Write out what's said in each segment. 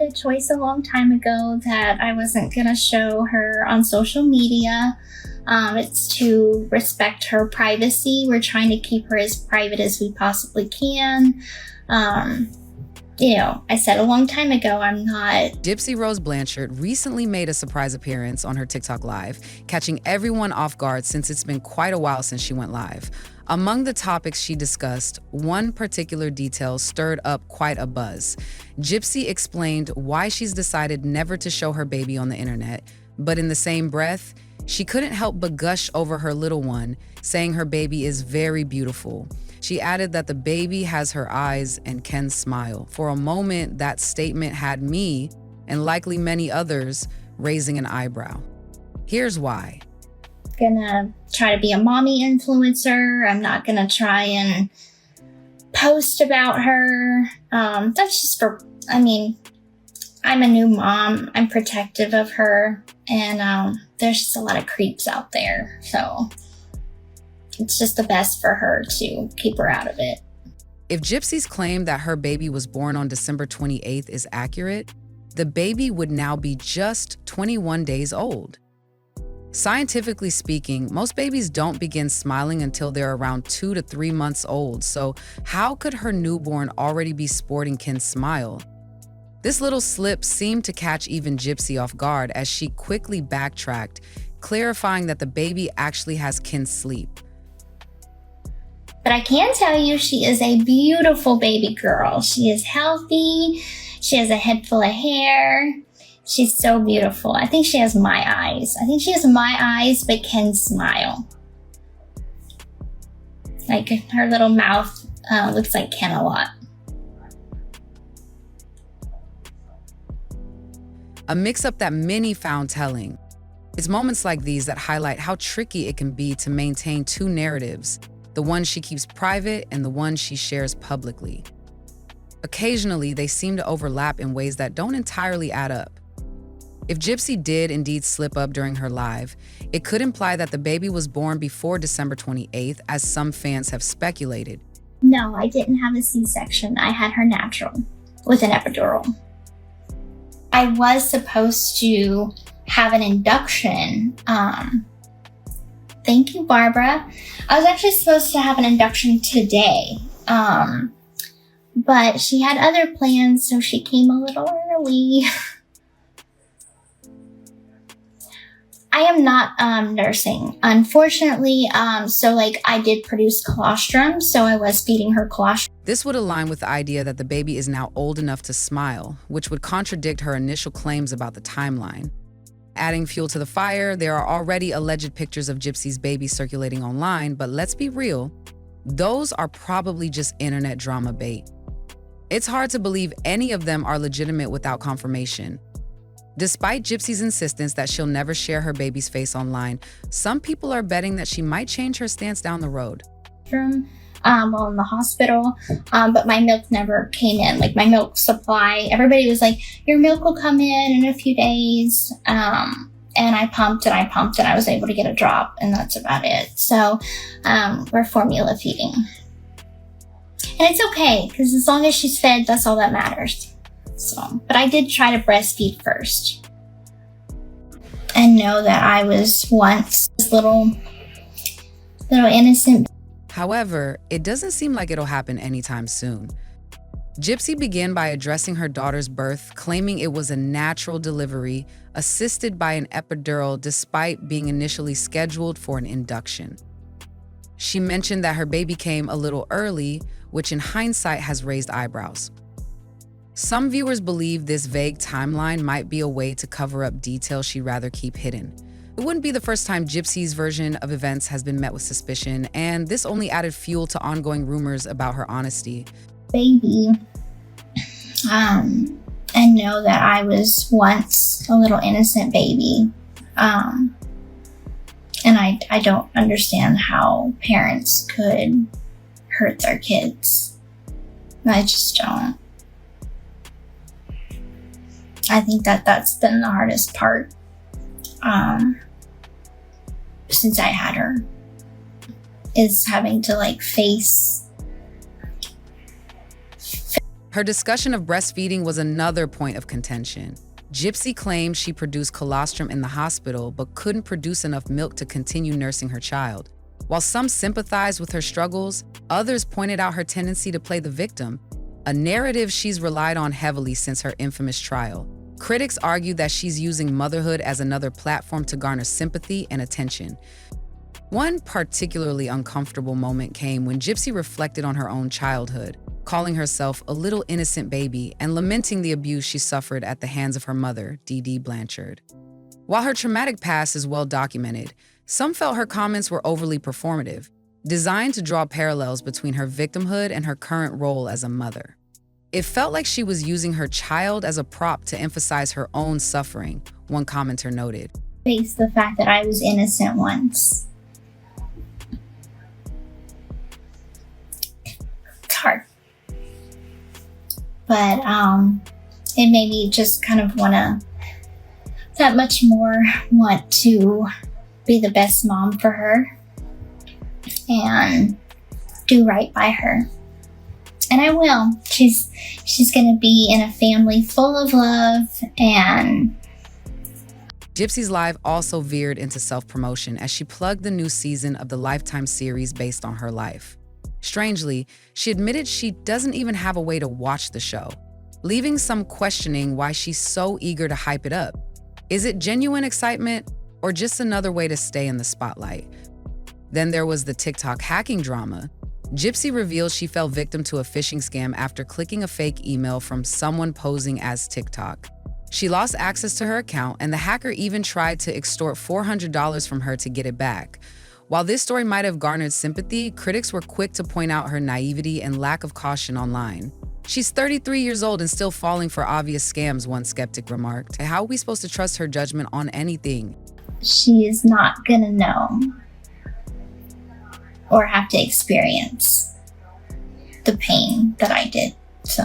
a choice a long time ago that I wasn't going to show her on social media. It's to respect her privacy. We're trying to keep her as private as we possibly can. I said a long time ago, I'm not. Gypsy Rose Blanchard recently made a surprise appearance on her TikTok Live, catching everyone off guard since it's been quite a while since she went live. Among the topics she discussed, one particular detail stirred up quite a buzz. Gypsy explained why she's decided never to show her baby on the internet, but in the same breath, she couldn't help but gush over her little one, saying her baby is very beautiful. She added that the baby has her eyes and can smile. For a moment, that statement had me, and likely many others, raising an eyebrow. Here's why. Gonna try to be a mommy influencer. I'm not gonna try and post about her. That's just I'm a new mom. I'm protective of her, and there's just a lot of creeps out there. So it's just the best for her to keep her out of it. If Gypsy's claim that her baby was born on December 28th is accurate, the baby would now be just 21 days old. Scientifically speaking, most babies don't begin smiling until they're around 2 to 3 months old, so how could her newborn already be sporting Ken's smile? This little slip seemed to catch even Gypsy off guard as she quickly backtracked, clarifying that the baby actually has Ken's sleep. But I can tell you she is a beautiful baby girl. She is healthy. She has a head full of hair. She's so beautiful. I think she has my eyes. But Ken's smile. Like her little mouth looks like Ken a lot. A mix-up that many found telling. It's moments like these that highlight how tricky it can be to maintain two narratives, the one she keeps private and the one she shares publicly. Occasionally, they seem to overlap in ways that don't entirely add up. If Gypsy did indeed slip up during her live, it could imply that the baby was born before December 28th, as some fans have speculated. No, I didn't have a C-section. I had her natural with an epidural. I was supposed to have an induction. Thank you, Barbara. I was actually supposed to have an induction today. But she had other plans, so she came a little early. I am not nursing, unfortunately. I did produce colostrum, so I was feeding her colostrum. This would align with the idea that the baby is now old enough to smile, which would contradict her initial claims about the timeline. Adding fuel to the fire, there are already alleged pictures of Gypsy's baby circulating online, but let's be real, those are probably just internet drama bait. It's hard to believe any of them are legitimate without confirmation. Despite Gypsy's insistence that she'll never share her baby's face online, some people are betting that she might change her stance down the road. While in the hospital, but my milk never came in. Like my milk supply, everybody was like, your milk will come in a few days. And I pumped and I was able to get a drop, and that's about it. So we're formula feeding. And it's okay, because as long as she's fed, that's all that matters. So, but I did try to breastfeed first. And know that I was once this little innocent. However, it doesn't seem like it'll happen anytime soon. Gypsy began by addressing her daughter's birth, claiming it was a natural delivery assisted by an epidural despite being initially scheduled for an induction. She mentioned that her baby came a little early, which in hindsight has raised eyebrows. Some viewers believe this vague timeline might be a way to cover up details she'd rather keep hidden. It wouldn't be the first time Gypsy's version of events has been met with suspicion, and this only added fuel to ongoing rumors about her honesty. Baby, and know that I was once a little innocent baby. And I don't understand how parents could hurt their kids. I just don't. I think that's been the hardest part since I had her, is having to face Her discussion of breastfeeding was another point of contention. Gypsy claimed she produced colostrum in the hospital but couldn't produce enough milk to continue nursing her child. While some sympathized with her struggles, others pointed out her tendency to play the victim, a narrative she's relied on heavily since her infamous trial. Critics argue that she's using motherhood as another platform to garner sympathy and attention. One particularly uncomfortable moment came when Gypsy reflected on her own childhood, calling herself a little innocent baby and lamenting the abuse she suffered at the hands of her mother, Dee Blanchard. While her traumatic past is well documented, some felt her comments were overly performative, designed to draw parallels between her victimhood and her current role as a mother. It felt like she was using her child as a prop to emphasize her own suffering, one commenter noted. Face the fact that I was innocent once. It's hard. But it made me just kind of want to be the best mom for her and do right by her. And I will. She's gonna be in a family full of love. And Gypsy's live also veered into self-promotion as she plugged the new season of the Lifetime series based on her life. Strangely, she admitted she doesn't even have a way to watch the show, leaving some questioning why she's so eager to hype it up. Is it genuine excitement or just another way to stay in the spotlight? Then there was the TikTok hacking drama. Gypsy revealed she fell victim to a phishing scam after clicking a fake email from someone posing as TikTok. She lost access to her account, and the hacker even tried to extort $400 from her to get it back. While this story might have garnered sympathy, critics were quick to point out her naivety and lack of caution online. She's 33 years old and still falling for obvious scams, one skeptic remarked. How are we supposed to trust her judgment on anything? she is not gonna know or have to experience the pain that I did. So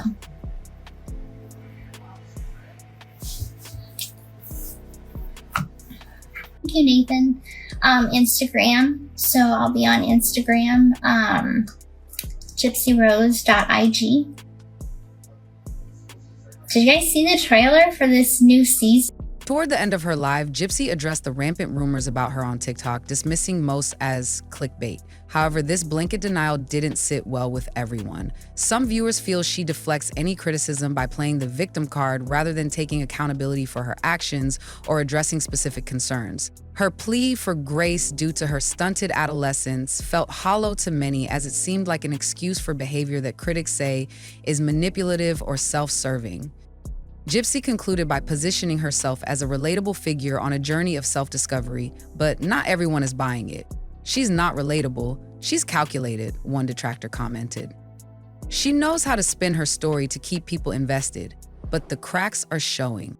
thank you, Nathan. Instagram. So I'll be on Instagram, gypsyrose.ig. Did you guys see the trailer for this new season? Toward the end of her live, Gypsy addressed the rampant rumors about her on TikTok, dismissing most as clickbait. However, this blanket denial didn't sit well with everyone. Some viewers feel she deflects any criticism by playing the victim card rather than taking accountability for her actions or addressing specific concerns. Her plea for grace due to her stunted adolescence felt hollow to many, as it seemed like an excuse for behavior that critics say is manipulative or self-serving. Gypsy concluded by positioning herself as a relatable figure on a journey of self-discovery, but not everyone is buying it. She's not relatable, she's calculated, one detractor commented. She knows how to spin her story to keep people invested, but the cracks are showing.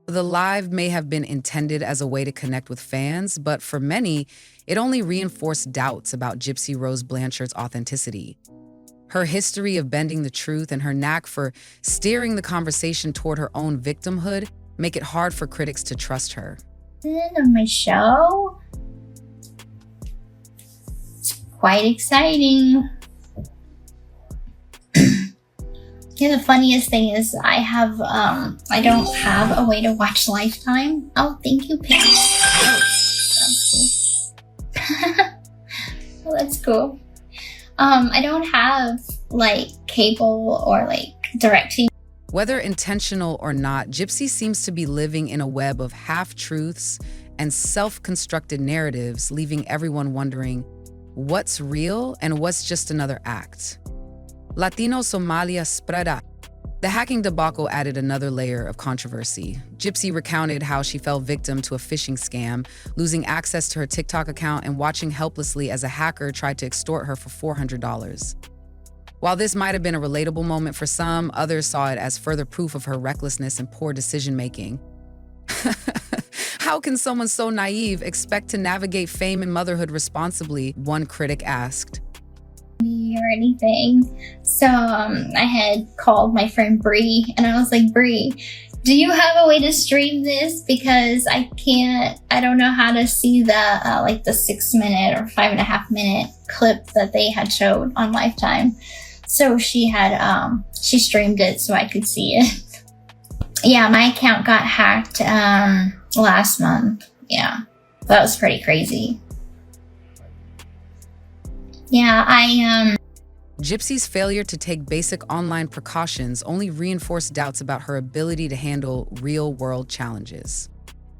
The live may have been intended as a way to connect with fans, but for many, it only reinforced doubts about Gypsy Rose Blanchard's authenticity. Her history of bending the truth and her knack for steering the conversation toward her own victimhood make it hard for critics to trust her. On my show, it's quite exciting. Yeah, the funniest thing is I don't have a way to watch Lifetime. Oh, thank you, Pam. Oh, that's cool. Well, that's cool. I don't have like cable or like DirecTV. Whether intentional or not, Gypsy seems to be living in a web of half-truths and self-constructed narratives, leaving everyone wondering what's real and what's just another act. Latino Somalia Spreda. The hacking debacle added another layer of controversy. Gypsy recounted how she fell victim to a phishing scam, losing access to her TikTok account and watching helplessly as a hacker tried to extort her for $400. While this might have been a relatable moment for some, others saw it as further proof of her recklessness and poor decision-making. How can someone so naive expect to navigate fame and motherhood responsibly? One critic asked. Or anything. So I had called my friend Bree and I was like, Bree, do you have a way to stream this? Because I don't know how to see the like the 6 minute or 5.5 minute clip that they had showed on Lifetime. So she had, she streamed it so I could see it. Yeah, my account got hacked last month. Yeah, that was pretty crazy. Yeah, Gypsy's failure to take basic online precautions only reinforced doubts about her ability to handle real-world challenges.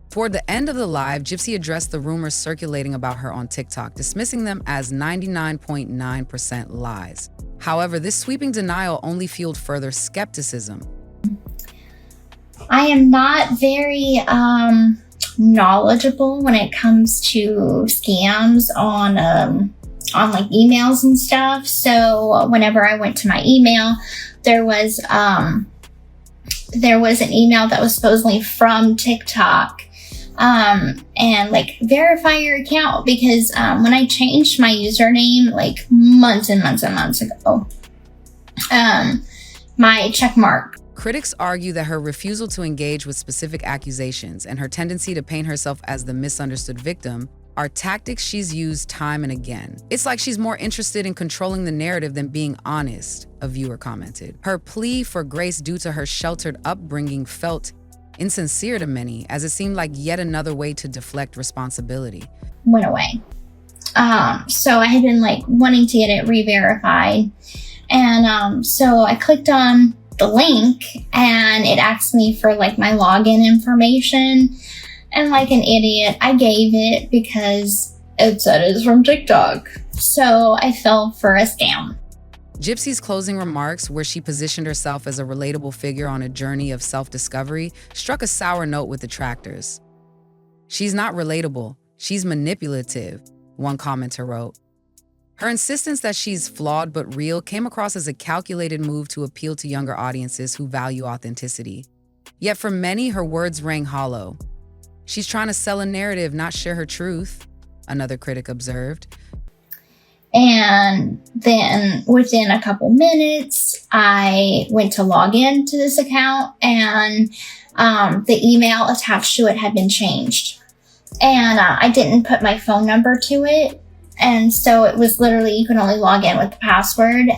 Toward the end of the live, Gypsy addressed the rumors circulating about her on TikTok, dismissing them as 99.9% lies. However, this sweeping denial only fueled further skepticism. I am not very knowledgeable when it comes to scams on like emails and stuff. So whenever I went to my email, there was an email that was supposedly from TikTok, and like verify your account, because when I changed my username like months and months and months ago, my check mark. Critics argue that her refusal to engage with specific accusations and her tendency to paint herself as the misunderstood victim are tactics she's used time and again. It's like she's more interested in controlling the narrative than being honest, a viewer commented. Her plea for grace due to her sheltered upbringing felt insincere to many, as it seemed like yet another way to deflect responsibility. Went away. So I had been like wanting to get it re-verified. And so I clicked on the link and it asked me for like my login information. And like an idiot, I gave it because it said it's from TikTok. So I fell for a scam. Gypsy's closing remarks, where she positioned herself as a relatable figure on a journey of self-discovery, struck a sour note with detractors. "She's not relatable, she's manipulative," one commenter wrote. Her insistence that she's flawed but real came across as a calculated move to appeal to younger audiences who value authenticity. Yet for many, her words rang hollow. "She's trying to sell a narrative, not share her truth," another critic observed. And then within a couple minutes, I went to log in to this account, and the email attached to it had been changed. And I didn't put my phone number to it. And so it was literally, you can only log in with the password.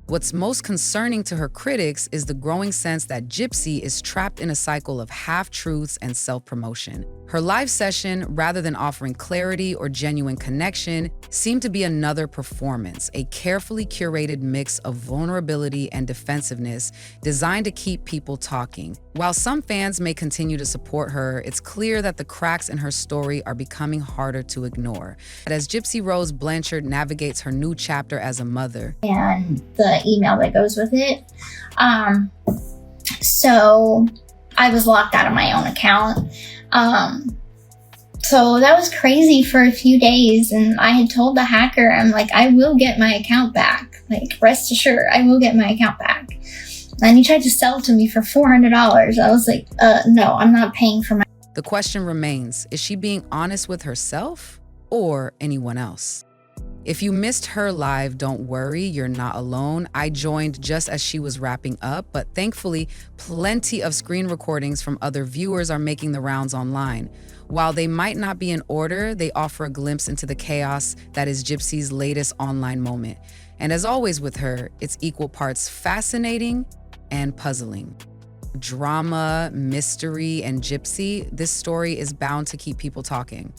What's most concerning to her critics is the growing sense that Gypsy is trapped in a cycle of half-truths and self-promotion. Her live session, rather than offering clarity or genuine connection, seemed to be another performance, a carefully curated mix of vulnerability and defensiveness designed to keep people talking. While some fans may continue to support her, it's clear that the cracks in her story are becoming harder to ignore. But as Gypsy Rose Blanchard navigates her new chapter as a mother, and the email that goes with it, so I was locked out of my own account. So that was crazy for a few days, and I had told the hacker, I'm like, I will get my account back. Like, rest assured, I will get my account back. And he tried to sell it to me for $400. I was like, no, I'm not paying for my... The question remains, is she being honest with herself or anyone else? If you missed her live, don't worry, you're not alone. I joined just as she was wrapping up, but thankfully, plenty of screen recordings from other viewers are making the rounds online. While they might not be in order, they offer a glimpse into the chaos that is Gypsy's latest online moment. And as always with her, it's equal parts fascinating and puzzling. Drama, mystery, and Gypsy, this story is bound to keep people talking.